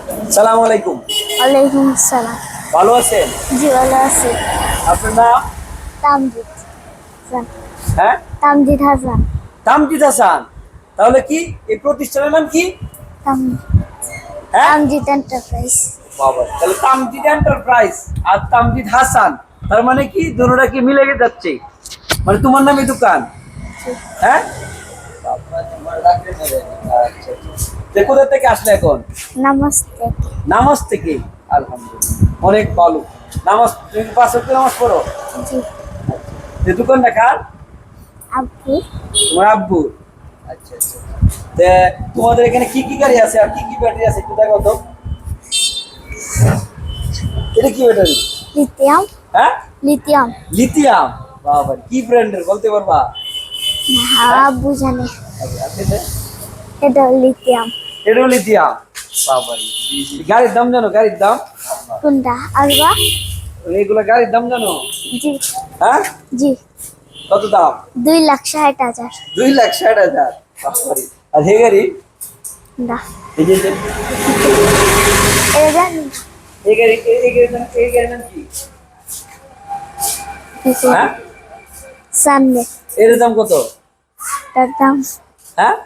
সালাম আলাইকুম। ওয়ালাইকুম আসসালাম। ভালো আছেন? জি ভালো আছি। আপনার নাম? তামজিদ হাসান। হ্যাঁ, তামজিদ হাসান। তামজিদ হাসান। তাহলে কি এই প্রতিষ্ঠানের নাম কি? তাম- হ্যাঁ তামজিদ এন্টারপ্রাইজ। বাবা, তাহলে তামজিদ এন্টারপ্রাইজ আর তামজিদ হাসান, তার মানে কি দুটোটা কি মিলে যাচ্ছে? মানে তোমার নামে দোকান? হ্যাঁ। আচ্ছা, তো কোথা থেকে আসলে এখন? নমস্তে। নামাজ থেকে। আলহামদুলিল্লাহ, অনেক ভালো। নামাজ তুমি 5 ওয়াক্ত নামাজ পড়ো? জি। এই দোকানটা কার? আপু। তোমার আব্বু। আচ্ছা আচ্ছা। তে তোমাদের এখানে কি কি গাড়ি আছে আর কি কি ব্যাটারি আছে একটু দেখাও তো। এটা কি ব্যাটারি? লিথিয়াম। হ্যাঁ, লিথিয়াম। লিথিয়াম। বাবা, কি ব্র্যান্ডের বলতে পারবা? হ্যাঁ আব্বু জানে। আচ্ছা, আপনি এটা? এটা লিথিয়াম। এটাও লিথিয়াম। বাবা, গাড়ির দাম জানো? গাড়ির দাম কোনটা আলবা? এগুলা গাড়ির দাম জানো? জি। হ্যাঁ, জি। কত দাম? 2,60,000। 2,60,000। বাবারে। আর হে গাড়ি? না এই যে যে- এটা জানি না। এই গাড়ির নাম কি? হ্যাঁ, সামনে এর দাম কত? তার দাম হ্যাঁ,